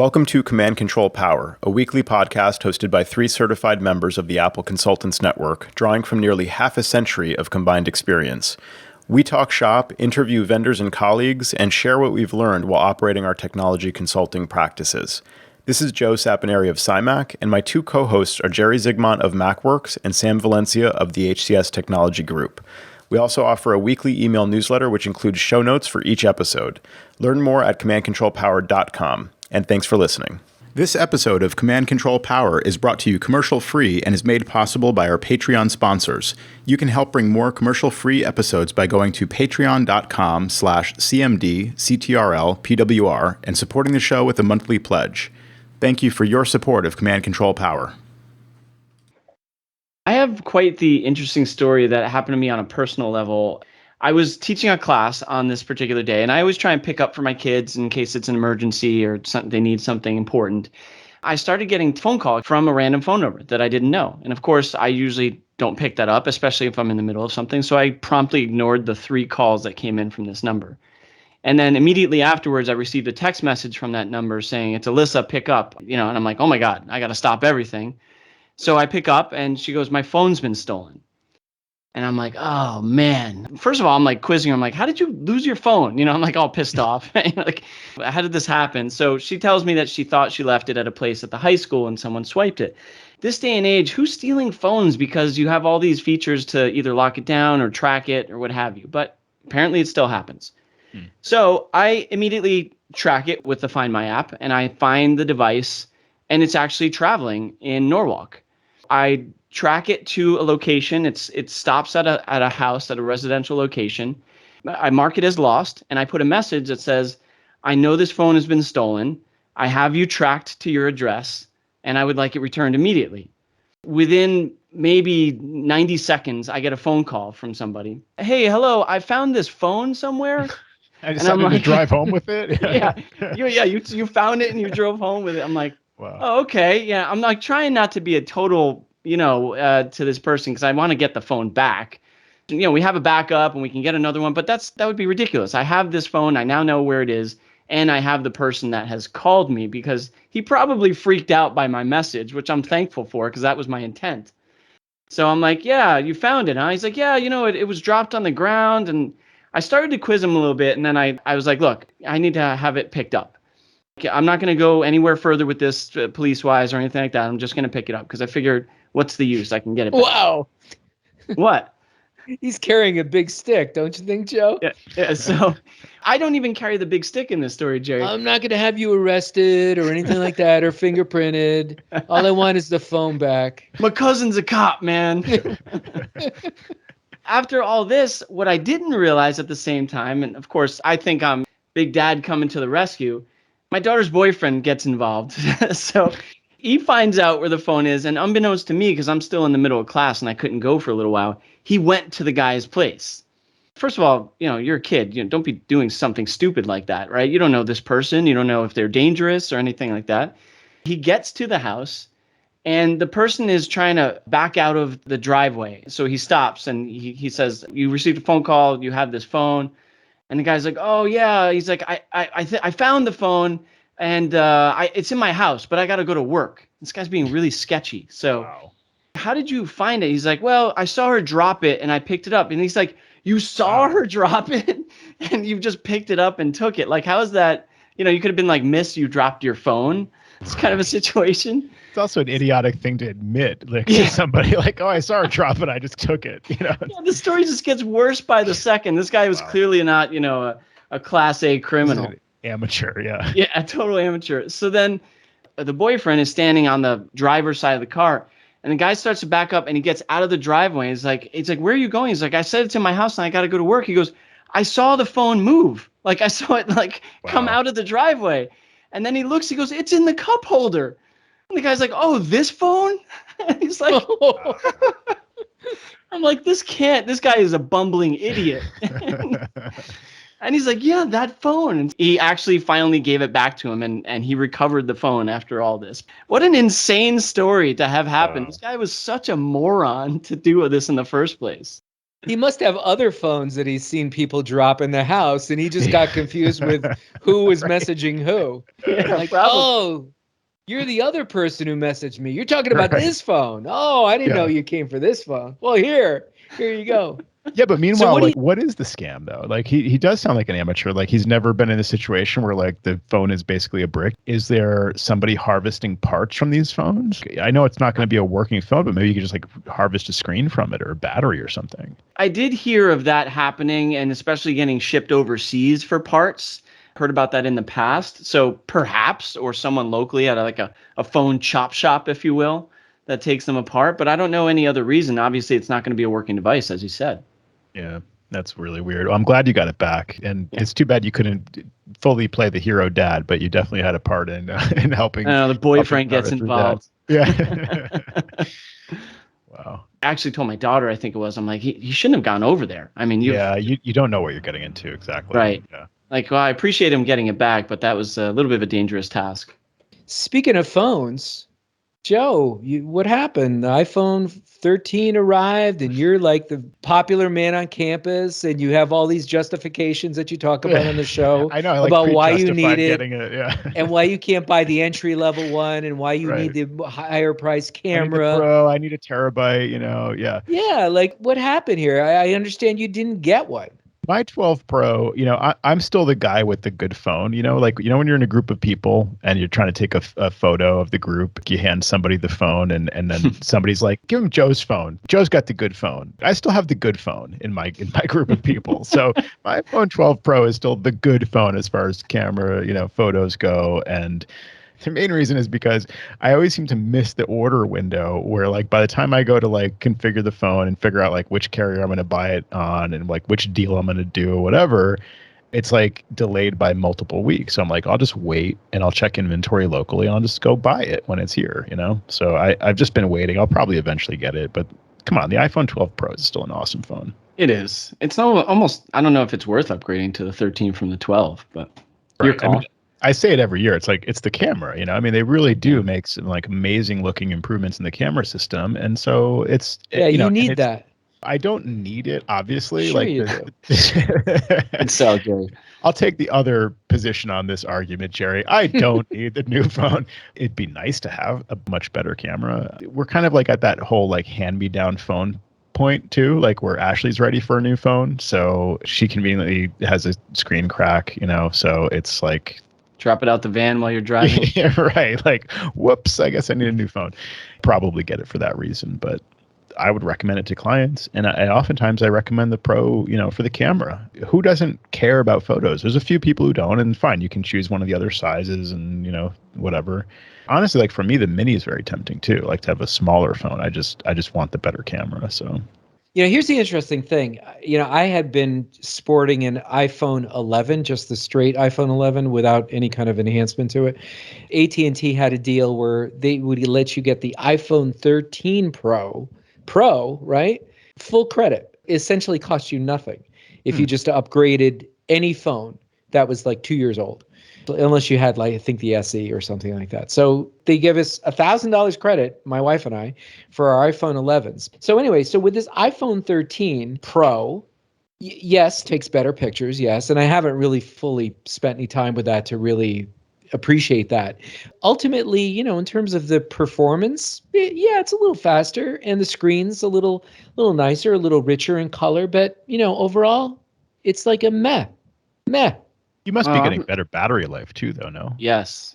Welcome to Command Control Power, a weekly podcast hosted by 3 certified members of the Apple Consultants Network, drawing from nearly half a century of combined experience. We talk shop, interview vendors and colleagues, and share what we've learned while operating our technology consulting practices. This is Joe Saponari of SciMac, and my 2 co-hosts are Jerry Zigmont of MacWorks and Sam Valencia of the HCS Technology Group. We also offer a weekly email newsletter which includes show notes for each episode. Learn more at commandcontrolpower.com. And thanks for listening. This episode of Command Control Power is brought to you commercial-free and is made possible by our Patreon sponsors. You can help bring more commercial-free episodes by going to patreon.com/CMDCTRLPWR and supporting the show with a monthly pledge. Thank you for your support of Command Control Power. I have quite the interesting story that happened to me on a personal level. I was teaching a class on this particular day, and I always try and pick up for my kids in case it's an emergency or they need something important. I started getting a phone call from a random phone number that I didn't know. And of course, I usually don't pick that up, especially if I'm in the middle of something. So I promptly ignored the 3 calls that came in from this number. And then immediately afterwards, I received a text message from that number saying, "It's Alyssa, pick up." And I'm like, oh my God, I got to stop everything. So I pick up and she goes, "My phone's been stolen." And I'm like, oh man. First of all, I'm like quizzing her. I'm like, how did you lose your phone? I'm like all pissed off. Like, how did this happen? So she tells me that she thought she left it at a place at the high school and someone swiped it. This day and age, who's stealing phones? Because you have all these features to either lock it down or track it or what have you. But apparently it still happens. So I immediately track it with the Find My app and I find the device and it's actually traveling in Norwalk. I track it to a location. It stops at a house, at a residential location. I mark it as lost, and I put a message that says, "I know this phone has been stolen. I have you tracked to your address, and I would like it returned immediately." Within maybe 90 seconds, I get a phone call from somebody. "Hey, hello, I found this phone somewhere." I decided to drive home with it. You found it and you drove home with it. I'm like, wow. Oh, okay. Yeah, I'm like trying not to be a total, to this person because I want to get the phone back. We have a backup and we can get another one, but that would be ridiculous. I have this phone. I now know where it is. And I have the person that has called me because he probably freaked out by my message, which I'm thankful for because that was my intent. So I'm like, "Yeah, you found it, huh?" He's like, "Yeah, it was dropped on the ground." And I started to quiz him a little bit. And then I was like, "Look, I need to have it picked up. I'm not going to go anywhere further with this police-wise or anything like that. I'm just going to pick it up because I figured, what's the use? I can get it back." Wow. What? He's carrying a big stick, don't you think, Joe? Yeah. So I don't even carry the big stick in this story, Jerry. I'm not going to have you arrested or anything like that or fingerprinted. All I want is the phone back. My cousin's a cop, man. After all this, what I didn't realize at the same time, and of course, I think I'm Big Dad coming to the rescue, my daughter's boyfriend gets involved. So he finds out where the phone is, and unbeknownst to me, because I'm still in the middle of class and I couldn't go for a little while, he went to the guy's place. First of all, you're a kid. Don't be doing something stupid like that, right? You don't know this person. You don't know if they're dangerous or anything like that. He gets to the house, and the person is trying to back out of the driveway. So he stops, and he says, "You received a phone call. You have this phone." And the guy's like, "Oh yeah." He's like, I found the phone and it's in my house, but I got to go to work." This guy's being really sketchy. So Wow. How did you find it? He's like, "Well, I saw her drop it and I picked it up." And he's like, "You saw her drop it and you just picked it up and took it? Like, how is that? You could have been like, "Miss, you dropped your phone." It's kind of a situation. It's also an idiotic thing to admit, to somebody like, "Oh, I saw her drop it, I just took it." Yeah, the story just gets worse by the second. This guy was clearly not, a class A criminal. Amateur, yeah. Yeah, a total amateur. So then the boyfriend is standing on the driver's side of the car, and the guy starts to back up, and he gets out of the driveway. He's like, "Where are you going?" He's like, "I said it's in my house, and I got to go to work." He goes, "I saw the phone move. Like I saw it come out of the driveway." And then he looks, he goes, "It's in the cup holder." And the guy's like, "Oh, this phone?" And he's like, I'm like, this guy is a bumbling idiot. And he's like, "Yeah, that phone." And he actually finally gave it back to him and he recovered the phone after all this. What an insane story to have happened. This guy was such a moron to do this in the first place. He must have other phones that he's seen people drop in the house, and he just got confused with who was messaging who. Yeah, Like, probably. oh, you're the other person who messaged me. You're talking about this phone. Oh, I didn't know you came for this phone. Well, here you go. Yeah, but meanwhile, what do what is the scam though? Like he does sound like an amateur. Like he's never been in a situation where like the phone is basically a brick. Is there somebody harvesting parts from these phones? I know it's not going to be a working phone, but maybe you could just like harvest a screen from it or a battery or something. I did hear of that happening, and especially getting shipped overseas for parts. Heard about that in the past. So perhaps, or someone locally at like a phone chop shop, if you will, that takes them apart. But I don't know any other reason. Obviously, it's not going to be a working device, as you said. Yeah, that's really weird. Well, I'm glad you got it back, and it's too bad you couldn't fully play the hero dad, but you definitely had a part in helping. The boyfriend gets involved. Yeah. Wow. I actually told my daughter, I think it was, I'm like, he shouldn't have gone over there. I mean, you don't know what you're getting into exactly. Right. Yeah. Like, well, I appreciate him getting it back, but that was a little bit of a dangerous task. Speaking of phones, Joe, what happened? The iPhone 13 arrived, and you're like the popular man on campus, and you have all these justifications that you talk about on the show. I know. I like about why you need it, getting it, yeah. and why you can't buy the entry level one, and why you need the higher price camera. I need the Pro. I need a terabyte. Yeah. Yeah, like what happened here? I understand you didn't get one. My 12 Pro, I'm still the guy with the good phone, like, when you're in a group of people and you're trying to take a photo of the group, you hand somebody the phone and then somebody's like, give him Joe's phone. Joe's got the good phone. I still have the good phone in my group of people. So my iPhone 12 Pro is still the good phone as far as camera, photos go. And the main reason is because I always seem to miss the order window where like by the time I go to like configure the phone and figure out like which carrier I'm going to buy it on and like which deal I'm going to do or whatever, it's like delayed by multiple weeks. So I'm like, I'll just wait and I'll check inventory locally and I'll just go buy it when it's here, So I've just been waiting. I'll probably eventually get it, but come on, the iPhone 12 Pro is still an awesome phone. It is. It's almost, I don't know if it's worth upgrading to the 13 from the 12, but your call. I say it every year. It's like, it's the camera, they really do make some like amazing looking improvements in the camera system. And so it's, you need that. I don't need it, obviously. Sure like you do. It's so good. I'll take the other position on this argument, Jerry. I don't need the new phone. It'd be nice to have a much better camera. We're kind of like at that whole like hand-me-down phone point too, like where Ashley's ready for a new phone. So she conveniently has a screen crack, so it's like, drop it out the van while you're driving. Yeah, right. Like, whoops, I guess I need a new phone. Probably get it for that reason, but I would recommend it to clients. And oftentimes I recommend the Pro, for the camera. Who doesn't care about photos? There's a few people who don't, and fine, you can choose one of the other sizes and, whatever. Honestly, like for me, the Mini is very tempting too. Like to have a smaller phone. I just want the better camera. So. Here's the interesting thing. I had been sporting an iPhone 11, just the straight iPhone 11 without any kind of enhancement to it. AT&T had a deal where they would let you get the iPhone 13 Pro, right? Full credit. Essentially cost you nothing if you just upgraded any phone that was like 2 years old. Unless you had like, I think the SE or something like that. So they give us $1,000 credit, my wife and I, for our iPhone 11s. So anyway, with this iPhone 13 Pro, yes, takes better pictures, yes. And I haven't really fully spent any time with that to really appreciate that. Ultimately, in terms of the performance, it's a little faster and the screen's a little nicer, a little richer in color. But, overall, it's like a meh. You must be getting better battery life too, though, no? Yes.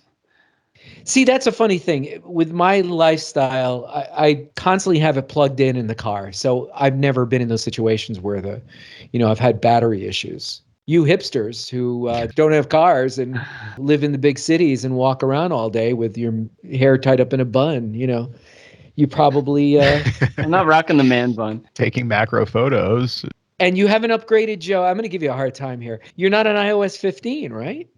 See, that's a funny thing. With my lifestyle, I constantly have it plugged in the car. So I've never been in those situations where I've had battery issues. You hipsters who don't have cars and live in the big cities and walk around all day with your hair tied up in a bun, you probably... I'm not rocking the man bun. Taking macro photos. And you haven't upgraded, Joe. I'm going to give you a hard time here. You're not on iOS 15, right?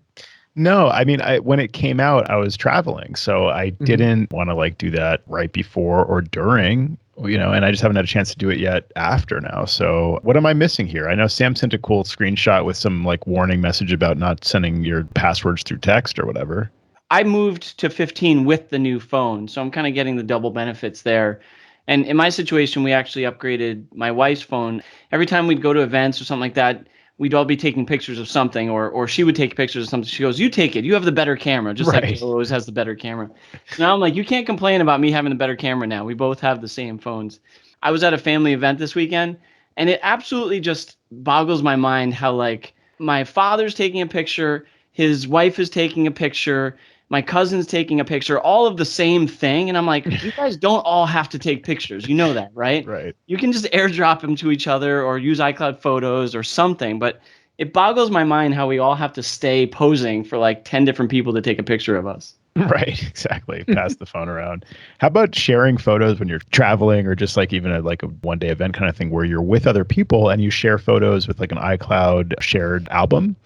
No, I mean, when it came out, I was traveling, so I didn't want to like do that right before or during, and I just haven't had a chance to do it yet after now. So what am I missing here? I know Sam sent a cool screenshot with some like warning message about not sending your passwords through text or whatever. I moved to 15 with the new phone, so I'm kind of getting the double benefits there. And in my situation, we actually upgraded my wife's phone. Every time we'd go to events or something like that, we'd all be taking pictures of something, or she would take pictures of something. She goes, "You take it. You have the better camera," just like Joe always has the better camera. So now I'm like, you can't complain about me having the better camera now. We both have the same phones. I was at a family event this weekend, and it absolutely just boggles my mind how like my father's taking a picture, his wife is taking a picture, my cousin's taking a picture, all of the same thing. And I'm like, you guys don't all have to take pictures. You know that, right? Right. You can just airdrop them to each other or use iCloud Photos or something. But it boggles my mind how we all have to stay posing for like 10 different people to take a picture of us. Right, exactly. Pass the phone around. How about sharing photos when you're traveling, or just like even like a one-day event kind of thing where you're with other people and you share photos with like an iCloud shared album?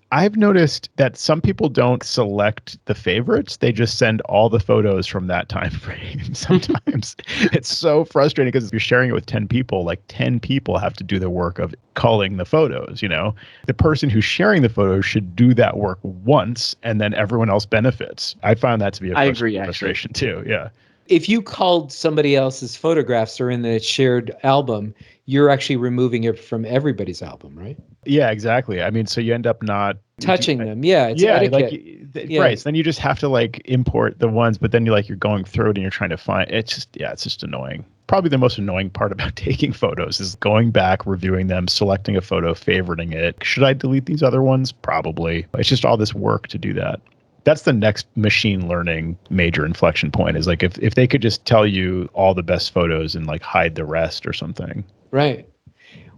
I've noticed that some people don't select the favorites. They just send all the photos from that time frame. Sometimes it's so frustrating because if you're sharing it with 10 people, like 10 people have to do the work of culling the photos, you know? The person who's sharing the photos should do that work once and then everyone else benefits. I find that to be a frustration too. Yeah. If you culled somebody else's photographs or in the shared album, you're actually removing it from everybody's album, right? Yeah, exactly. I mean, so you end up not touching them. Yeah, it's etiquette. Right. So then you just have to like import the ones, but then you're going through it and you're trying to find. It's just annoying. Probably the most annoying part about taking photos is going back, reviewing them, selecting a photo, favoriting it. Should I delete these other ones? Probably. It's just all this work to do that. That's the next machine learning major inflection point, is like if they could just tell you all the best photos and like hide the rest or something. Right.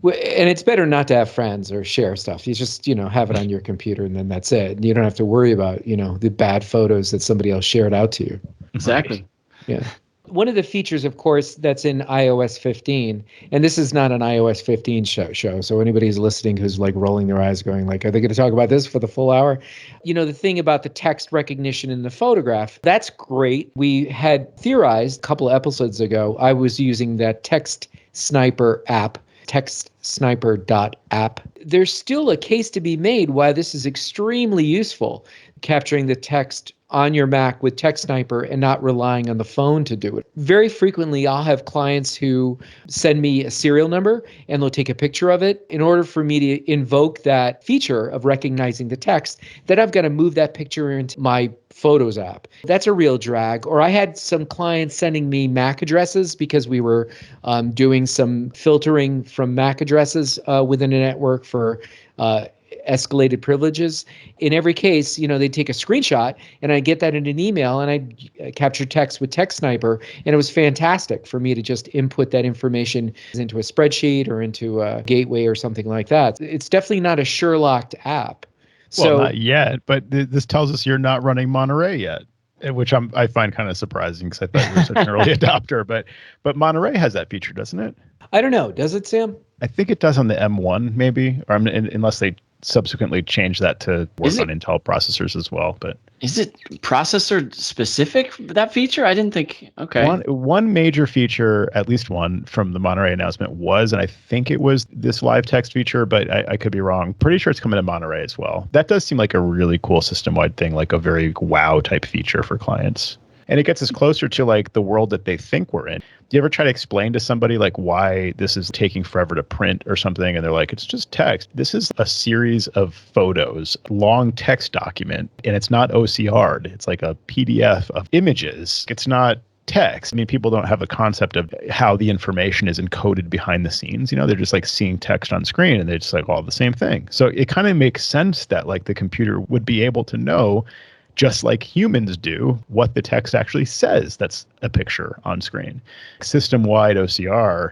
And it's better not to have friends or share stuff. You just, have it on your computer and then that's it. You don't have to worry about, the bad photos that somebody else shared out to you. Exactly. Yeah. One of the features, of course, that's in iOS 15, and this is not an iOS 15 show. So anybody who's listening who's like rolling their eyes going like, are they going to talk about this for the full hour? The thing about the text recognition in the photograph, that's great. We had theorized a couple of episodes ago, I was using that Text Sniper app, textsniper.app. There's still a case to be made why this is extremely useful, capturing the text on your Mac with Text Sniper and not relying on the phone to do it. Very frequently, I'll have clients who send me a serial number and they'll take a picture of it. In order for me to invoke that feature of recognizing the text, then I've got to move that picture into my Photos app. That's a real drag. Or I had some clients sending me MAC addresses because we were doing some filtering from MAC addresses within a network for escalated privileges. In every case, they take a screenshot and I get that in an email and I capture text with Text Sniper. And it was fantastic for me to just input that information into a spreadsheet or into a gateway or something like that. It's definitely not a Sherlocked app. Well, not yet, but this tells us you're not running Monterey yet, which I find kind of surprising because I thought you were such an early adopter. But Monterey has that feature, doesn't it? I don't know. Does it, Sam? I think it does on the M1, maybe, or unless they subsequently change that to work on Intel processors as well. But is it processor specific, that feature? I didn't think. Okay. One major feature, at least one from the Monterey announcement was, and I think it was this live text feature, but I could be wrong. Pretty sure it's coming to Monterey as well. That does seem like a really cool system-wide thing, like a very wow type feature for clients. And it gets us closer to like the world that they think we're in. Do you ever try to explain to somebody like why this is taking forever to print or something? And they're like, it's just text. This is a series of photos, long text document, and it's not OCR'd. It's like a PDF of images. It's not text. I mean, people don't have a concept of how the information is encoded behind the scenes. They're just like seeing text on screen and they're just like all the same thing. So it kind of makes sense that like the computer would be able to know, just like humans do, what the text actually says that's a picture on screen. System-wide OCR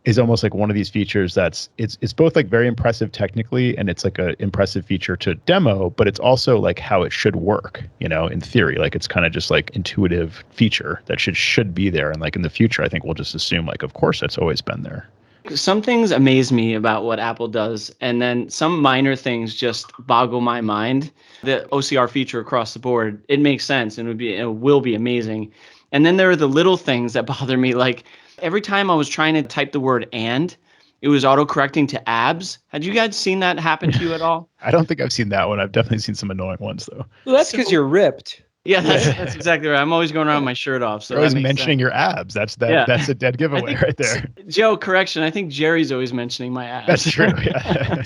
is almost like one of these features it's both like very impressive technically, and it's like an impressive feature to demo, but it's also like how it should work, in theory. Like it's kind of just like intuitive feature that should be there. And like in the future, I think we'll just assume like, of course, it's always been there. Some things amaze me about what Apple does, and then some minor things just boggle my mind. The OCR feature across the board, it makes sense and it will be amazing. And then there are the little things that bother me. Like every time I was trying to type the word "and," it was auto-correcting to "abs." Had you guys seen that happen to you at all? I don't think I've seen that one. I've definitely seen some annoying ones though. Well, that's because you're ripped. Yeah, that's exactly right. I'm always going around with my shirt off. So You're always that makes mentioning sense. your abs. That's Yeah. a dead I giveaway think, right there. Joe, correction. I think Jerry's always mentioning my abs. That's true. Yeah.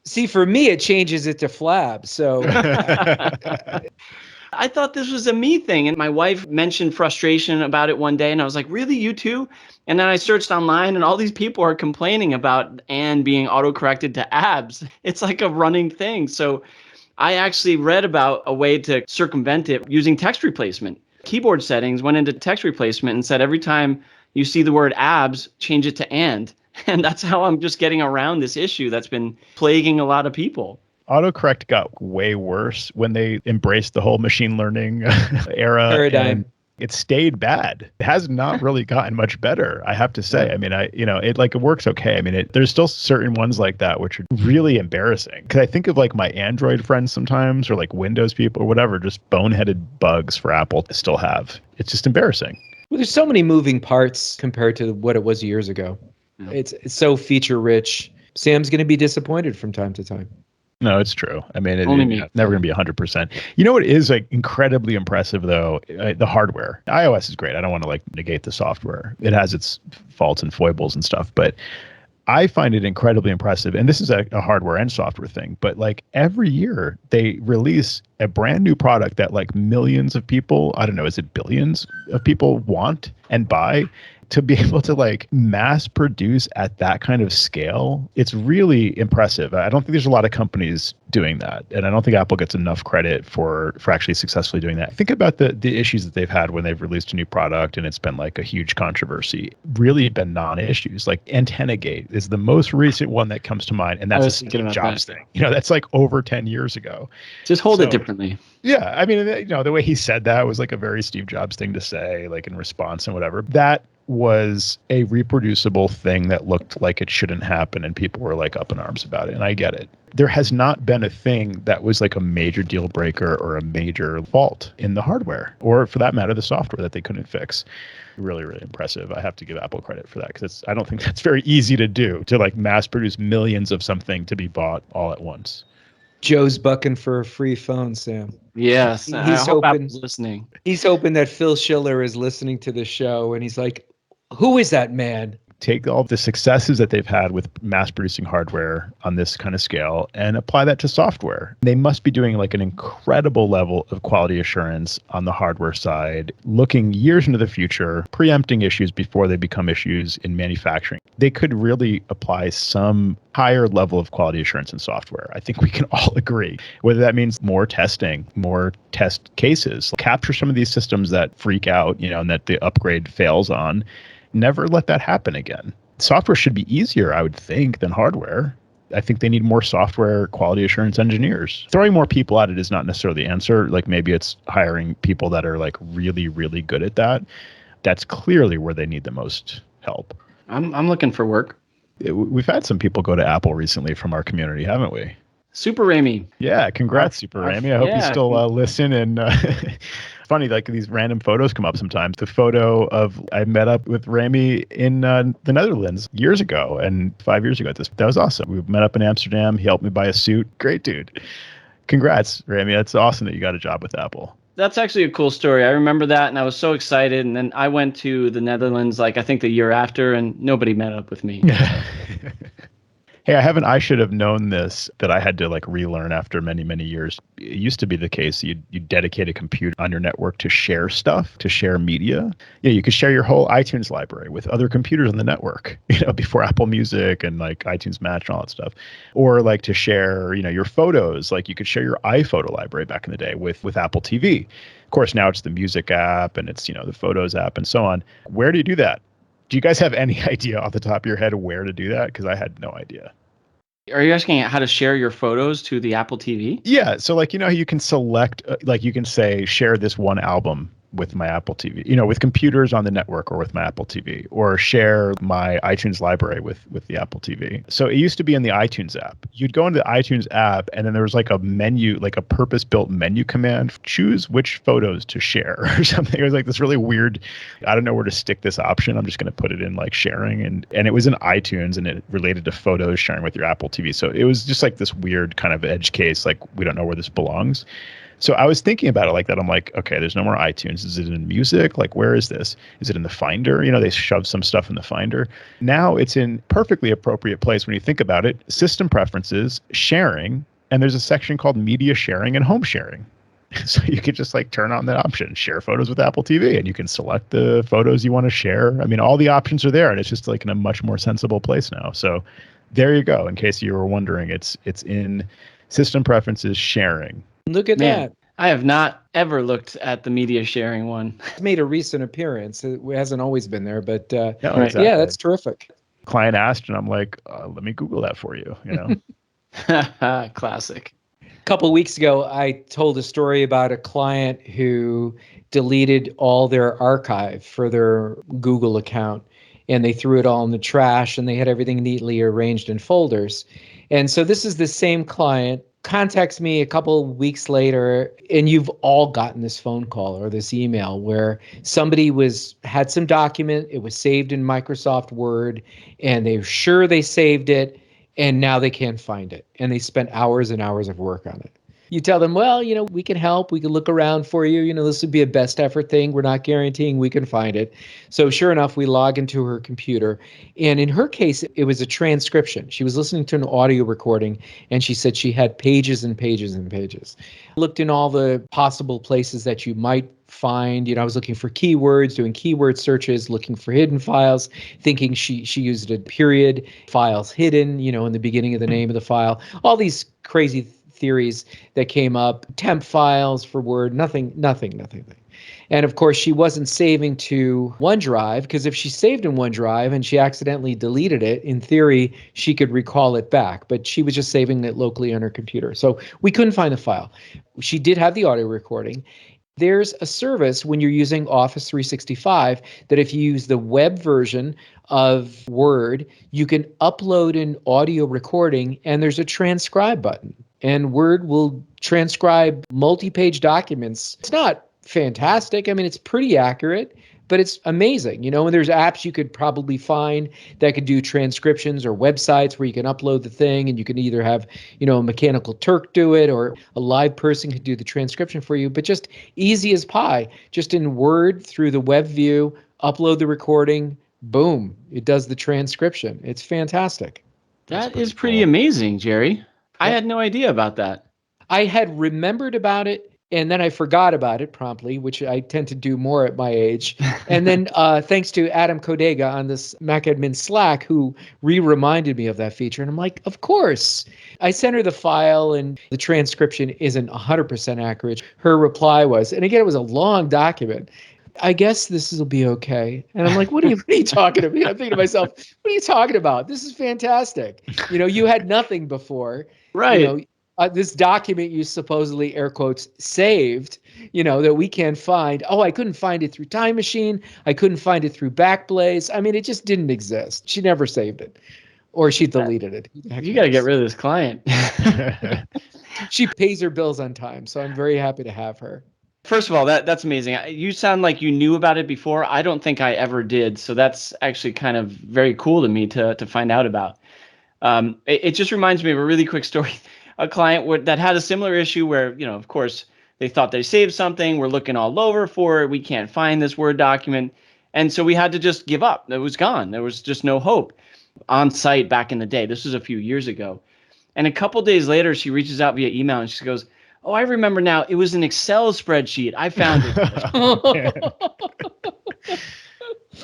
See, for me, it changes it to flab. So I thought this was a me thing. And my wife mentioned frustration about it one day. And I was like, really, you too? And then I searched online and all these people are complaining about and being autocorrected to abs. It's like a running thing. So I actually read about a way to circumvent it using text replacement. Keyboard settings, went into text replacement and said every time you see the word abs, change it to and. And that's how I'm just getting around this issue that's been plaguing a lot of people. Autocorrect got way worse when they embraced the whole machine learning era. Paradigm. And it stayed bad. It has not really gotten much better, I have to say. I mean, it works okay. I mean, there's still certain ones like that which are really embarrassing. Because I think of like my Android friends sometimes, or like Windows people or whatever, just boneheaded bugs for Apple to still have. It's just embarrassing. Well, there's so many moving parts compared to what it was years ago. Yeah. It's so feature rich. Sam's going to be disappointed from time to time. No, it's true. I mean, it's never going to be 100%. You know what is like incredibly impressive though? The hardware. iOS is great. I don't want to like negate the software. It has its faults and foibles and stuff, but I find it incredibly impressive. And this is a hardware and software thing, but like every year they release a brand new product that like millions of people, I don't know, is it billions of people want and buy? To be able to like mass produce at that kind of scale, it's really impressive. I don't think there's a lot of companies doing that. And I don't think Apple gets enough credit for actually successfully doing that. Think about the issues that they've had when they've released a new product and it's been like a huge controversy. Really been non-issues. Like Antenna Gate is the most recent one that comes to mind. And that's a Steve Jobs thing. That's like over 10 years ago. Just hold it differently. Yeah. I mean, the way he said that was like a very Steve Jobs thing to say, like in response and whatever. That was a reproducible thing that looked like it shouldn't happen and people were like up in arms about it. And I get it. There has not been a thing that was like a major deal breaker or a major fault in the hardware, or for that matter, the software that they couldn't fix. Really, really impressive. I have to give Apple credit for that because I don't think that's very easy to do, to like mass produce millions of something to be bought all at once. Joe's bucking for a free phone, Sam. Yes, he's hoping listening. He's hoping that Phil Schiller is listening to the show and he's like, who is that man? Take all the successes that they've had with mass producing hardware on this kind of scale and apply that to software. They must be doing like an incredible level of quality assurance on the hardware side, looking years into the future, preempting issues before they become issues in manufacturing. They could really apply some higher level of quality assurance in software. I think we can all agree, whether that means more testing, more test cases, capture some of these systems that freak out, and that the upgrade fails on. Never let that happen again. Software should be easier, I would think, than hardware. I think they need more software quality assurance engineers. Throwing more people at it is not necessarily the answer. Like maybe it's hiring people that are like really, really good at that. That's clearly where they need the most help. I'm looking for work. We've had some people go to Apple recently from our community, haven't we? Super Ramy. Yeah, congrats, Super Ramy. I hope you still listen. And funny, like these random photos come up sometimes. The photo of I met up with Ramy in the Netherlands years ago, and 5 years ago at this. That was awesome. We met up in Amsterdam. He helped me buy a suit. Great dude. Congrats, Ramy. That's awesome that you got a job with Apple. That's actually a cool story. I remember that, and I was so excited. And then I went to the Netherlands, like I think the year after, and nobody met up with me. Hey, I should have known this, that I had to like relearn after many, many years. It used to be the case you dedicate a computer on your network to share stuff, to share media. Yeah, you could share your whole iTunes library with other computers on the network, before Apple Music and like iTunes Match and all that stuff. Or like to share, your photos, like you could share your iPhoto library back in the day with Apple TV. Of course, now it's the music app and it's, the Photos app and so on. Where do you do that? Do you guys have any idea off the top of your head where to do that? Because I had no idea. Are you asking how to share your photos to the Apple TV? Yeah. So like, you can select, you can say, share this one album with my Apple TV, with computers on the network or with my Apple TV, or share my iTunes library with the Apple TV. So it used to be in the iTunes app. You'd go into the iTunes app and then there was like a menu, like a purpose-built menu command, choose which photos to share or something. It was like this really weird, I don't know where to stick this option. I'm just going to put it in like sharing. And it was in iTunes and it related to photos sharing with your Apple TV. So it was just like this weird kind of edge case, like we don't know where this belongs. So I was thinking about it like that. I'm like, okay, there's no more iTunes. Is it in music? Like, where is this? Is it in the Finder? They shove some stuff in the Finder. Now it's in perfectly appropriate place when you think about it. System preferences, sharing, and there's a section called media sharing and home sharing. So you could just like turn on that option, share photos with Apple TV, and you can select the photos you want to share. I mean, all the options are there, and it's just like in a much more sensible place now. So there you go. In case you were wondering, it's in system preferences, sharing. Look at Man, that. I have not ever looked at the media sharing one. It's made a recent appearance. It hasn't always been there, but Right. Exactly. yeah, that's terrific. Client asked, and I'm like, let me Google that for you. Classic. A couple of weeks ago, I told a story about a client who deleted all their archive for their Google account, and they threw it all in the trash, and they had everything neatly arranged in folders. And so this is the same client contacts me a couple of weeks later, and you've all gotten this phone call or this email where somebody had some document, it was saved in Microsoft Word, and they're sure they saved it, and now they can't find it. And they spent hours and hours of work on it. You tell them, well, we can help. We can look around for you. This would be a best effort thing. We're not guaranteeing we can find it. So sure enough, we log into her computer. And in her case, it was a transcription. She was listening to an audio recording, and she said she had pages and pages and pages. Looked in all the possible places that you might find. I was looking for keywords, doing keyword searches, looking for hidden files, thinking she used a period, files hidden, in the beginning of the name of the file. All these crazy theories that came up, temp files for Word, nothing. And of course, she wasn't saving to OneDrive, because if she saved in OneDrive and she accidentally deleted it, in theory, she could recall it back. But she was just saving it locally on her computer. So we couldn't find the file. She did have the audio recording. There's a service when you're using Office 365 that if you use the web version of Word, you can upload an audio recording, and there's a transcribe button. And Word will transcribe multi-page documents. It's not fantastic. I mean, it's pretty accurate, but it's amazing. And there's apps you could probably find that could do transcriptions, or websites where you can upload the thing, and you can either have, a mechanical Turk do it, or a live person could do the transcription for you. But just easy as pie, just in Word through the web view, upload the recording, boom, it does the transcription. It's fantastic. That is pretty amazing, Jerry. I had no idea about that. I had remembered about it, and then I forgot about it promptly, which I tend to do more at my age. And then thanks to Adam Codega on this Mac Admin Slack, who reminded me of that feature. And I'm like, of course. I sent her the file, and the transcription isn't 100% accurate. Her reply was, and again, it was a long document, I guess this will be okay. And I'm like, what are you talking about? I'm thinking to myself, what are you talking about? This is fantastic. You had nothing before. Right. This document you supposedly, air quotes, saved, that we can't find. Oh, I couldn't find it through Time Machine. I couldn't find it through Backblaze. I mean, it just didn't exist. She never saved it, or she deleted it. You got to get rid of this client. She pays her bills on time, so I'm very happy to have her. First of all, that's amazing. You sound like you knew about it before. I don't think I ever did. So that's actually kind of very cool to me to find out about. It just reminds me of a really quick story. A client that had a similar issue where, of course, they thought they saved something. We're looking all over for it. We can't find this Word document. And so we had to just give up. It was gone. There was just no hope on site back in the day. This was a few years ago. And a couple days later, she reaches out via email and she goes, oh, I remember now. It was an Excel spreadsheet. I found it.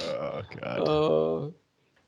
Oh, God.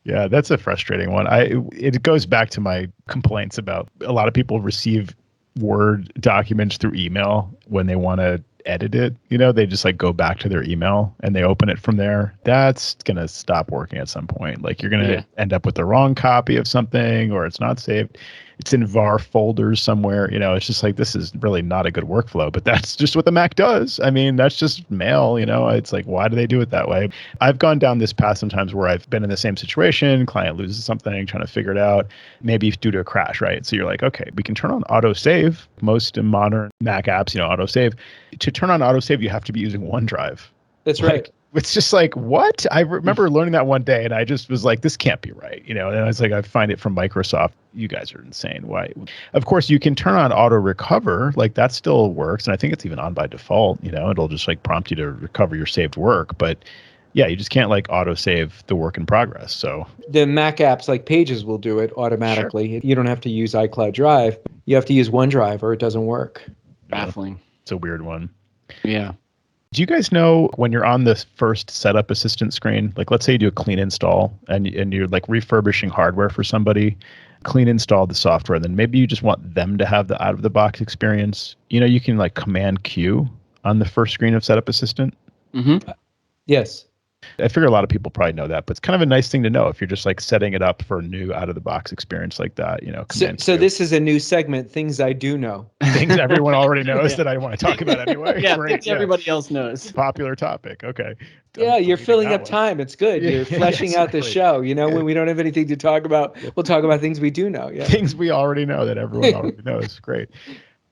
Yeah, that's a frustrating one. It goes back to my complaints about a lot of people receive Word documents through email when they want to edit it. They just like go back to their email and they open it from there. That's going to stop working at some point. Like you're going to end up with the wrong copy of something, or it's not saved. It's in VAR folders somewhere. It's just like, this is really not a good workflow, but that's just what the Mac does. I mean, that's just mail, it's like, why do they do it that way? I've gone down this path sometimes where I've been in the same situation, client loses something, trying to figure it out, maybe due to a crash, right? So you're like, okay, we can turn on autosave. Most modern Mac apps, autosave. To turn on autosave, you have to be using OneDrive. That's right. It's just like, what? I remember learning that one day and I just was like, this can't be right. And I was like, I find it from Microsoft. You guys are insane. Why? Of course, you can turn on auto recover. Like that still works. And I think it's even on by default. It'll just like prompt you to recover your saved work. But yeah, you just can't like auto save the work in progress. So the Mac apps like Pages will do it automatically. Sure. You don't have to use iCloud Drive. You have to use OneDrive or it doesn't work. Baffling. It's a weird one. Yeah. Do you guys know when you're on the first setup assistant screen, like let's say you do a clean install and you're like refurbishing hardware for somebody, clean install the software, then maybe you just want them to have the out of the box experience. You can like Command Q on the first screen of setup assistant. Mm-hmm. Yes. I figure a lot of people probably know that, but it's kind of a nice thing to know if you're just like setting it up for a new out of the box experience like that, So this is a new segment, things I do know. Things everyone already knows that I want to talk about anyway. Yeah, things everybody else knows. Popular topic. Okay. Yeah, you're filling up time. It's good. You're fleshing out the show. When we don't have anything to talk about, we'll talk about things we do know. Yeah. Things we already know that everyone already knows. Great.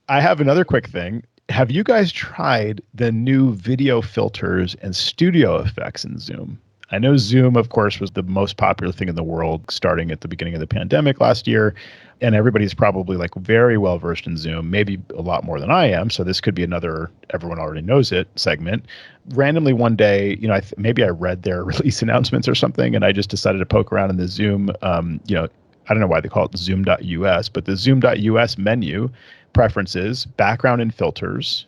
I have another quick thing. Have you guys tried the new video filters and studio effects in Zoom? I know Zoom, of course, was the most popular thing in the world starting at the beginning of the pandemic last year. And everybody's probably like very well versed in Zoom, maybe a lot more than I am. So this could be another everyone already knows it segment. Randomly one day, maybe I read their release announcements or something, and I just decided to poke around in the Zoom, I don't know why they call it Zoom.us, but the Zoom.us menu, preferences, background and filters,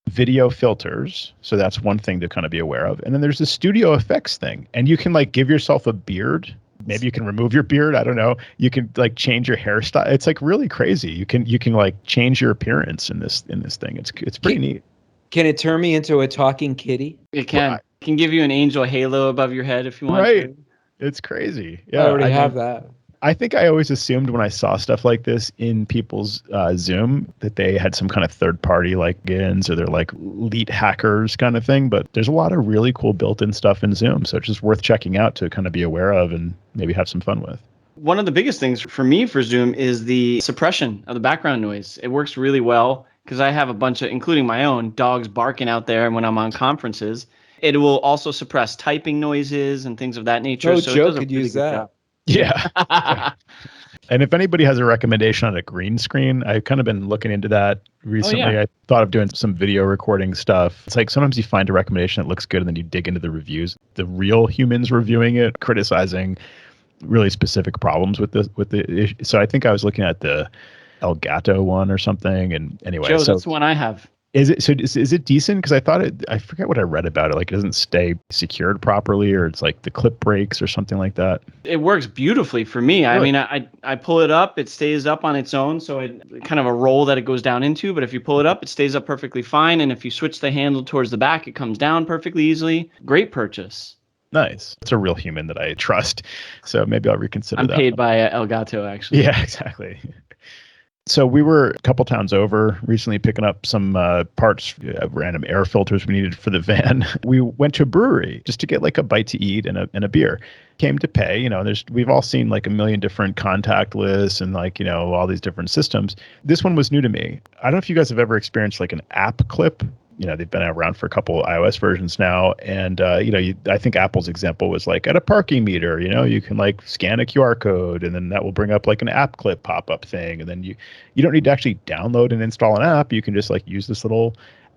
video filters. So that's one thing to kind of be aware of. And then there's the studio effects thing. And you can like give yourself a beard. Maybe you can remove your beard. I don't know. You can like change your hairstyle. It's like really crazy. You can like change your appearance in this thing. It's pretty neat. Can it turn me into a talking kitty? It can. It can give you an angel halo above your head if you want to. It's crazy. Yeah. I already have that. I think I always assumed when I saw stuff like this in people's Zoom that they had some kind of third-party like plugins or they're like elite hackers kind of thing. But there's a lot of really cool built-in stuff in Zoom. So it's just worth checking out to kind of be aware of and maybe have some fun with. One of the biggest things for me for Zoom is the suppression of the background noise. It works really well because I have a bunch of, including my own, dogs barking out there when I'm on conferences. It will also suppress typing noises and things of that nature. Oh, so Joe could use that. Job. Yeah. And if anybody has a recommendation on a green screen, I've kind of been looking into that recently. I thought of doing some video recording stuff. It's like sometimes you find a recommendation that looks good and then you dig into the reviews. The real humans reviewing it, criticizing really specific problems with the issue. So I think I was looking at the Elgato one or something. And anyway, Joe, that's the one I have. Is it decent? Because I forget what I read about it. Like it doesn't stay secured properly, or it's like the clip breaks or something like that. It works beautifully for me. Really? I mean, I pull it up, it stays up on its own. So it kind of a roll that it goes down into. But if you pull it up, it stays up perfectly fine. And if you switch the handle towards the back, it comes down perfectly easily. Great purchase. Nice. It's a real human that I trust. So maybe I'll reconsider that. I'm paid by Elgato, actually. Yeah, exactly. So we were a couple towns over recently picking up some parts, random air filters we needed for the van. We went to a brewery just to get like a bite to eat and a beer. Came to pay, we've all seen like a million different contactless and like, all these different systems. This one was new to me. I don't know if you guys have ever experienced like an app clip. They've been around for a couple of iOS versions now. And, I think Apple's example was like at a parking meter, you can like scan a QR code and then that will bring up like an app clip pop-up thing. And then you don't need to actually download and install an app. You can just like use this little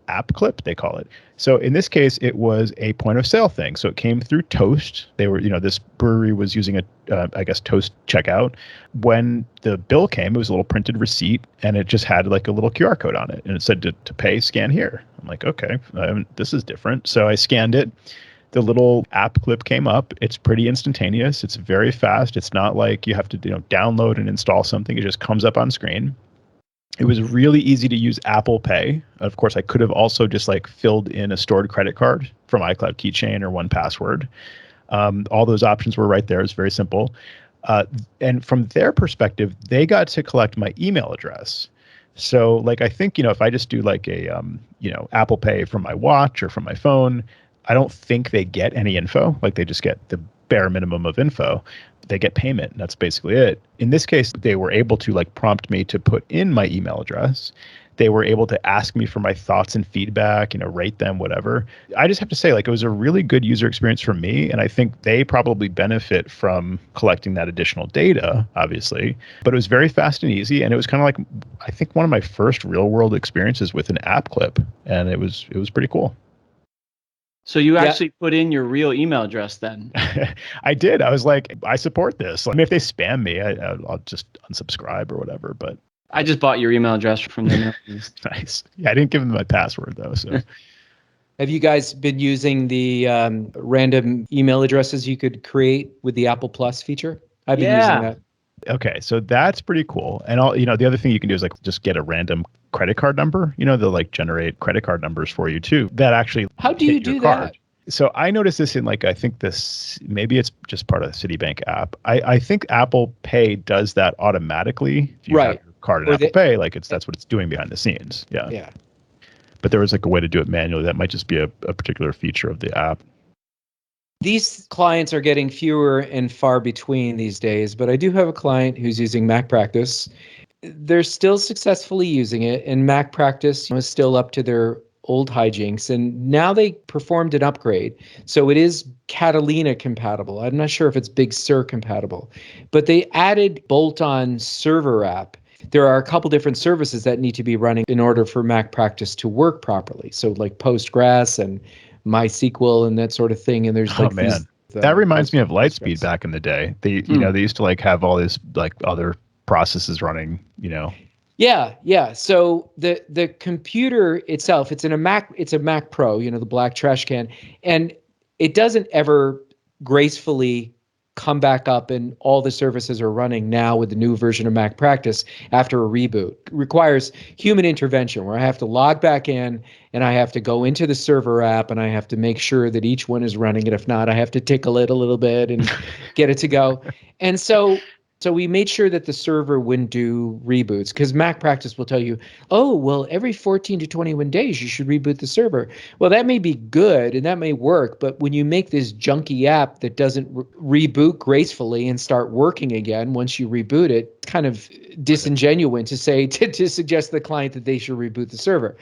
app clip, they call it. So in this case, it was a point of sale thing. So it came through Toast. They were, this brewery was using Toast checkout. When the bill came, it was a little printed receipt and it just had like a little QR code on it. And it said to pay, scan here. I'm like, okay, this is different. So I scanned it. The little app clip came up. It's pretty instantaneous. It's very fast. It's not like you have to download and install something. It just comes up on screen. It was really easy to use Apple Pay. Of course, I could have also just like filled in a stored credit card from iCloud Keychain or 1Password. All those options were right there. It's very simple. And from their perspective, they got to collect my email address. So like, I think, if I just do like a, Apple Pay from my watch or from my phone, I don't think they get any info. Like they just get the bare minimum of info. They get payment, and that's basically it. In this case, they were able to like prompt me to put in my email address. They were able to ask me for my thoughts and feedback, rate them, whatever. I just have to say, like, it was a really good user experience for me. And I think they probably benefit from collecting that additional data, obviously. But it was very fast and easy. And it was kind of like, I think, one of my first real world experiences with an app clip. And it was pretty cool. So you actually put in your real email address then? I did. I was like, I support this. I mean, if they spam me, I'll just unsubscribe or whatever. But I just bought your email address from them. Nice. Yeah, I didn't give them my password though. So, have you guys been using the random email addresses you could create with the Apple Plus feature? I've been using that. Okay, so that's pretty cool. And the other thing you can do is like just get a random credit card number. They'll like generate credit card numbers for you too. That actually how do you do that? So I noticed this in like, I think this, maybe it's just part of the Citibank app. I think Apple Pay does that automatically. If you have your card in Apple Pay, like that's what it's doing behind the scenes. Yeah. Yeah. But there was like a way to do it manually. That might just be a particular feature of the app. These clients are getting fewer and far between these days, but I do have a client who's using MacPractice. They're still successfully using it, and MacPractice is still up to their old hijinks, and now they performed an upgrade. So it is Catalina compatible. I'm not sure if it's Big Sur compatible, but they added bolt-on server app. There are a couple different services that need to be running in order for MacPractice to work properly. So like Postgres and MySQL and that sort of thing. And there's that reminds me of Lightspeed back in the day. They they used to like have all these like other processes running. Yeah. So the computer itself, it's a Mac Pro, the black trash can, and it doesn't ever gracefully come back up and all the services are running now with the new version of MacPractice after a reboot. It requires human intervention where I have to log back in and I have to go into the server app and I have to make sure that each one is running. And if not, I have to tickle it a little bit and get it to go. And so we made sure that the server wouldn't do reboots because MacPractice will tell you, oh, well, every 14 to 21 days, you should reboot the server. Well, that may be good and that may work, but when you make this junky app that doesn't reboot gracefully and start working again once you reboot it, it's kind of disingenuous to say, to suggest to the client that they should reboot the server.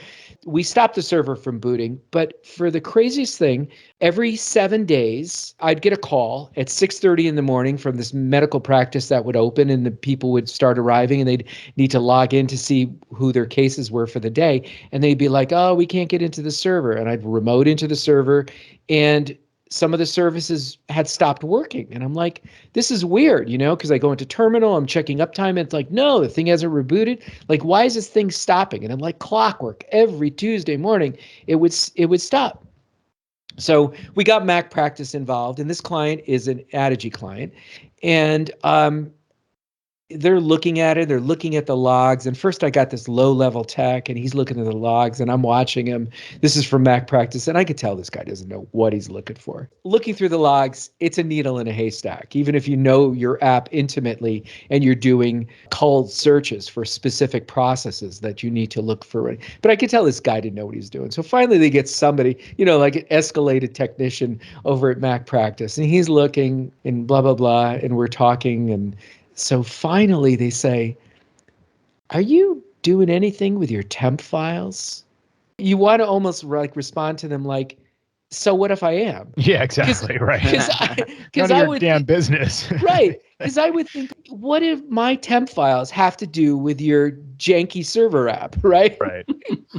We stopped the server from booting, but for the craziest thing, every 7 days, I'd get a call at 6:30 in the morning from this medical practice that would open and the people would start arriving and they'd need to log in to see who their cases were for the day. And they'd be like, oh, we can't get into the server. And I'd remote into the server and some of the services had stopped working. And I'm like, this is weird, because I go into terminal, I'm checking uptime. And it's like, no, the thing hasn't rebooted. Like, why is this thing stopping? And I'm like, clockwork. Every Tuesday morning, it would stop. So we got MacPractice involved. And this client is an Adigy client. And they're looking at it. They're looking at the logs. And first I got this low-level tech, and he's looking at the logs, and I'm watching him. This is from MacPractice, and I could tell this guy doesn't know what he's looking for. Looking through the logs, it's a needle in a haystack. Even if you know your app intimately and you're doing cold searches for specific processes that you need to look for. But I could tell this guy didn't know what he was doing. So finally they get somebody, like an escalated technician over at MacPractice, and he's looking and blah, blah, blah, and we're talking, and so finally they say, are you doing anything with your temp files? You want to almost like respond to them like, so what if I am? Yeah, exactly. Right. Because I would damn business. Right. Because I would think, what if my temp files have to do with your janky server app? Right. Right.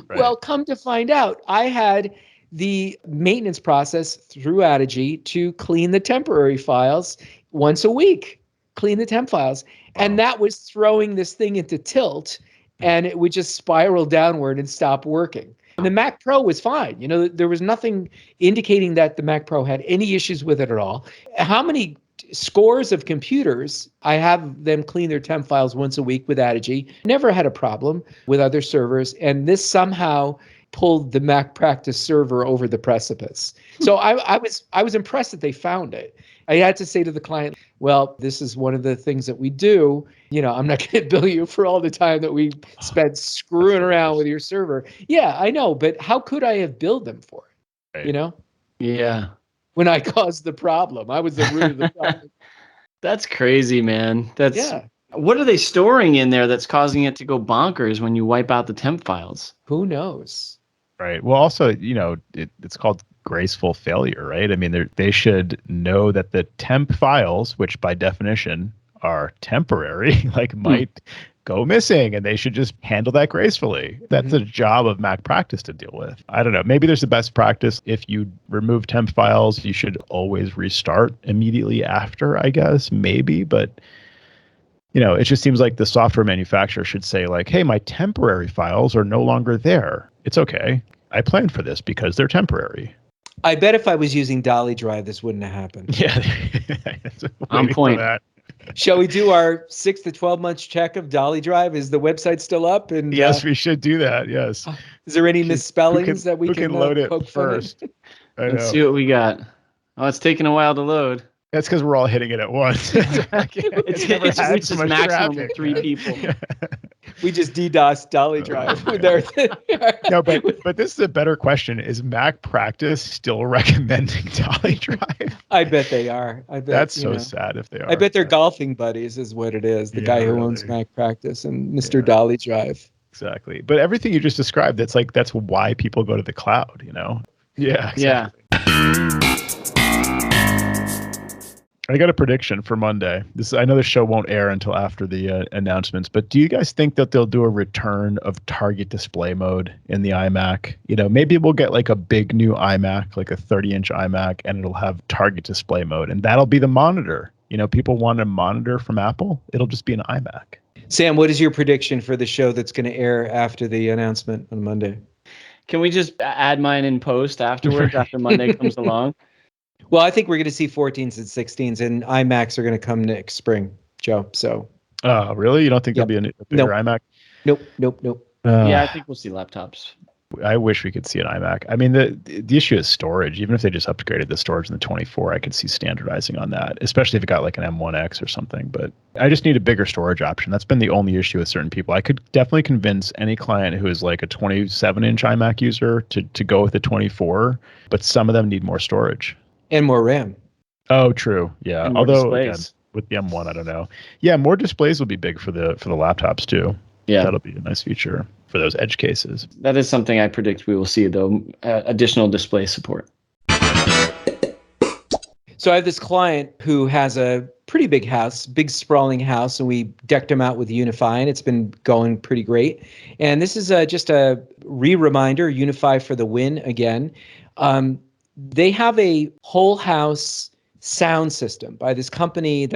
Well, come to find out, I had the maintenance process through Adigy to clean the temporary files once a week. Clean the temp files. Wow. And that was throwing this thing into tilt, and it would just spiral downward and stop working. And the Mac Pro was fine. There was nothing indicating that the Mac Pro had any issues with it at all. How many scores of computers I have them clean their temp files once a week with Adigy? Never had a problem with other servers, and this somehow pulled the MacPractice server over the precipice. So I was impressed that they found it. I had to say to the client, well, this is one of the things that we do. I'm not going to bill you for all the time that we spent screwing around with your server. Yeah, I know. But how could I have billed them for it? Right. Yeah. When I caused the problem, I was the root of the problem. That's crazy, man. What are they storing in there that's causing it to go bonkers when you wipe out the temp files? Who knows? Right. Well, also, it's called graceful failure, right? I mean, they should know that the temp files, which by definition are temporary, like might go missing, and they should just handle that gracefully. That's a job of MacPractice to deal with. I don't know. Maybe there's a best practice. If you remove temp files, you should always restart immediately after, I guess, maybe. But, it just seems like the software manufacturer should say like, hey, my temporary files are no longer there. It's okay. I planned for this because they're temporary. I bet if I was using Dolly Drive, this wouldn't have happened. Yeah. On point. Shall we do our 6 to 12 months check of Dolly Drive? Is the website still up? And yes, we should do that. Yes. Is there any misspellings that we can load it poke first? Let's see what we got. Oh, it's taking a while to load. That's because we're all hitting it at once. It's reached this maximum of 3 people. We just DDoS Dolly Drive. No, but this is a better question. Is MacPractice still recommending Dolly Drive? I bet they are. I bet that's so sad if they are. I bet they're golfing buddies is what it is. The guy who owns MacPractice and Mr. Dolly Drive. Exactly. But everything you just described, that's why people go to the cloud, Yeah. Exactly. Yeah. I got a prediction for Monday. I know the show won't air until after the announcements, but do you guys think that they'll do a return of target display mode in the iMac? Maybe we'll get like a big new iMac, like a 30-inch iMac, and it'll have target display mode, and that'll be the monitor. People want a monitor from Apple. It'll just be an iMac. Sam, what is your prediction for the show that's going to air after the announcement on Monday? Can we just add mine in post afterwards, after Monday comes along? Well, I think we're going to see 14s and 16s, and iMacs are going to come next spring, Joe. So. Oh, really? You don't think there'll be a bigger iMac? Nope. Yeah, I think we'll see laptops. I wish we could see an iMac. I mean, the issue is storage. Even if they just upgraded the storage in the 24, I could see standardizing on that, especially if it got like an M1X or something. But I just need a bigger storage option. That's been the only issue with certain people. I could definitely convince any client who is like a 27-inch iMac user to go with the 24, but some of them need more storage. And more RAM. Oh, true. Yeah. And more although displays. Again, with the M1, I don't know. Yeah, more displays will be big for the laptops too. Yeah, that'll be a nice feature for those edge cases. That is something I predict we will see, though, additional display support. So I have this client who has a pretty big house, big sprawling house, and we decked him out with Unify, and it's been going pretty great. And this is just a reminder, Unify for the win again. They have a whole house sound system by this company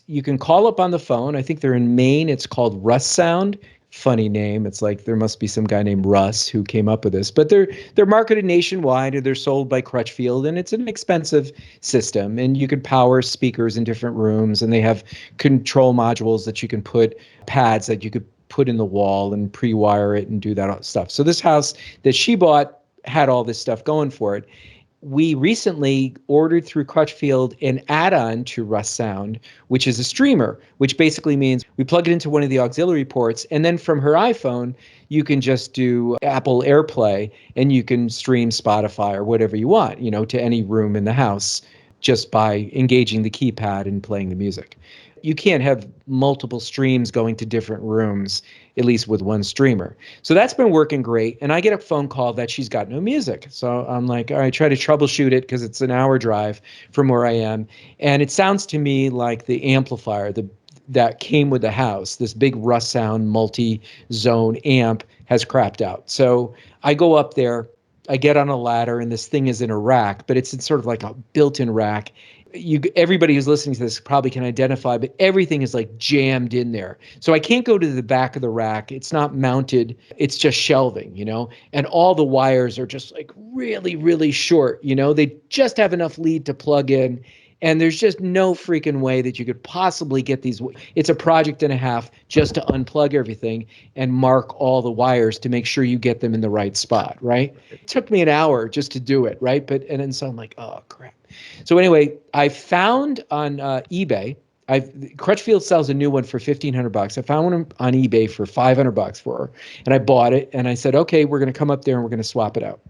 you can call up on the phone. I think they're in Maine. It's called Russ Sound. Funny name. It's like there must be some guy named Russ who came up with this, but they're marketed nationwide, and they're sold by Crutchfield, and it's an expensive system, and you can power speakers in different rooms, and they have control modules that you can put, pads that you could put in the wall and pre-wire it and do that stuff. So this house that she bought had all this stuff going for it. We recently ordered through Crutchfield an add-on to Russ Sound, which is a streamer, which basically means we plug it into one of the auxiliary ports, and then from her iPhone, you can just do Apple AirPlay, and you can stream Spotify or whatever you want, to any room in the house just by engaging the keypad and playing the music. You can't have multiple streams going to different rooms, at least with one streamer. So that's been working great. And I get a phone call that she's got no music. So I'm like, all right, try to troubleshoot it because it's an hour drive from where I am. And it sounds to me like the amplifier that came with the house, this big Russ Sound multi-zone amp, has crapped out. So I go up there, I get on a ladder, and this thing is in a rack, but it's sort of like a built-in rack. Everybody who's listening to this probably can identify, but everything is like jammed in there. So I can't go to the back of the rack. It's not mounted. It's just shelving, and all the wires are just like really, really short. They just have enough lead to plug in. And there's just no freaking way that you could possibly get these. It's a project and a half just to unplug everything and mark all the wires to make sure you get them in the right spot, right? It took me an hour just to do it, right? And then so I'm like, oh, crap. So anyway, I found on eBay, Crutchfield sells a new one for $1,500. I found one on eBay for $500 for her. And I bought it, and I said, okay, we're going to come up there and we're going to swap it out.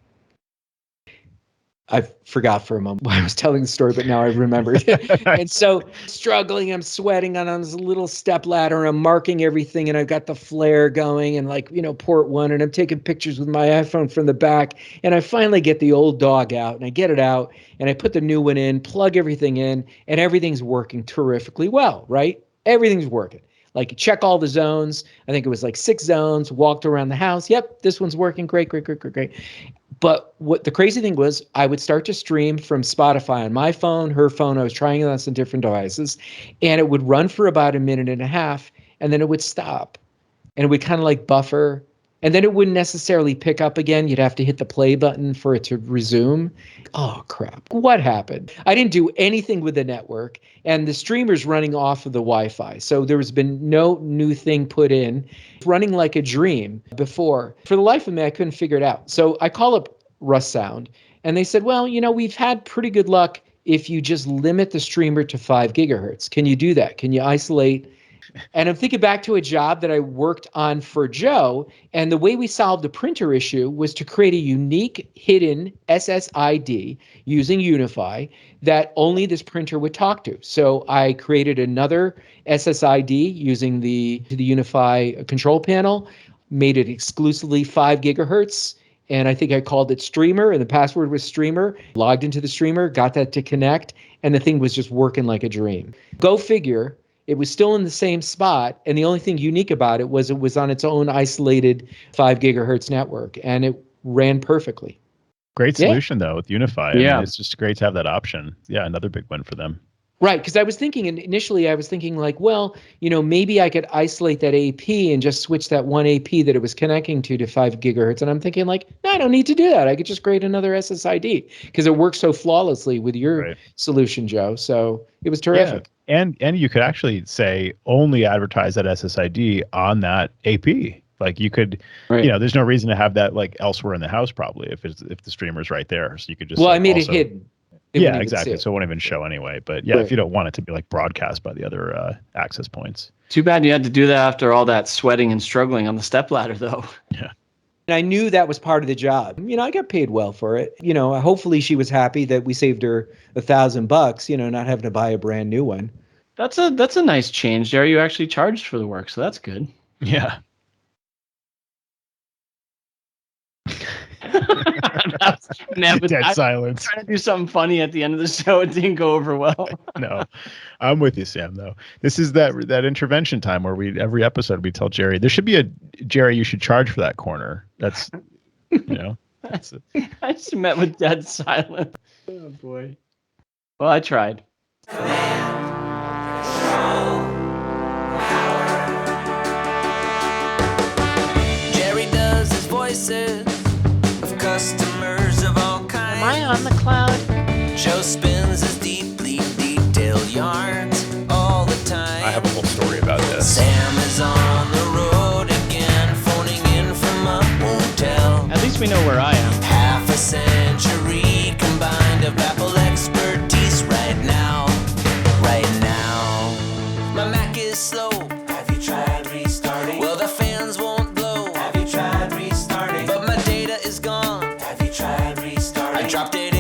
I forgot for a moment why I was telling the story, but now I remembered. And so struggling, I'm sweating on this little step ladder. I'm marking everything, and I've got the flare going and port 1, and I'm taking pictures with my iPhone from the back. And I finally get the old dog out, and I get it out, and I put the new one in, plug everything in, and everything's working terrifically well, right? Everything's working. Like, check all the zones. I think it was like 6 zones, walked around the house. Yep, this one's working. Great. But what the crazy thing was, I would start to stream from Spotify on my phone, her phone. I was trying it on some different devices, and it would run for about a minute and a half, and then it would stop, and it would kind of like buffer, and then it wouldn't necessarily pick up again. You'd have to hit the play button for it to resume. Oh, crap. What happened? I didn't do anything with the network, and the streamer's running off of the Wi-Fi. So there has been no new thing put in. It's running like a dream before. For the life of me, I couldn't figure it out. So I call up Russ Sound, and they said, well, we've had pretty good luck if you just limit the streamer to 5 gigahertz. Can you do that? Can you isolate? And I'm thinking back to a job that I worked on for Joe, and the way we solved the printer issue was to create a unique hidden SSID using Unify that only this printer would talk to. So I created another SSID using the Unify control panel, made it exclusively 5 gigahertz, and I think I called it Streamer, and the password was Streamer, logged into the Streamer, got that to connect, and the thing was just working like a dream. Go figure. It was still in the same spot, and the only thing unique about it was on its own isolated 5 gigahertz network, and it ran perfectly. Great solution, though, with Unify. I Yeah. mean, it's just great to have that option. Yeah, another big win for them. Right, because I was thinking, and initially I was thinking like, well, maybe I could isolate that AP and just switch that one AP that it was connecting to 5 gigahertz. And I'm thinking like, no, I don't need to do that. I could just create another SSID because it works so flawlessly with your solution, Joe. So it was terrific. Yeah. And you could actually say only advertise that SSID on that AP. Like you could, there's no reason to have that like elsewhere in the house probably if the streamer's right there. So you could just. Well, I made it hidden. Yeah, exactly. So it won't even show anyway. But yeah, if you don't want it to be like broadcast by the other access points. Too bad you had to do that after all that sweating and struggling on the stepladder, though. Yeah. And I knew that was part of the job. I got paid well for it. Hopefully she was happy that we saved her $1,000, not having to buy a brand new one. That's a nice change, Jerry. You actually charged for the work, so that's good. Yeah. Dead silence. Trying to do something funny at the end of the show. It didn't go over well. No, I'm with you, Sam. Though this is that intervention time where every episode we tell Jerry there should be a Jerry. You should charge for that corner. That's I just met with dead silence. Oh boy. Well, I tried. Jerry does his voices. Customers of all kinds. Am I on the cloud? Joe spins his deeply detailed yarns all the time. I have a whole story about this. Sam is on the road again, phoning in from a hotel. At least we know where I am. Half a century combined of Apple expertise right now. Right now. My Mac is slow. Have you tried restarting? Well, the fans won't blow. Have you tried restarting? But my data is gone. I dropped it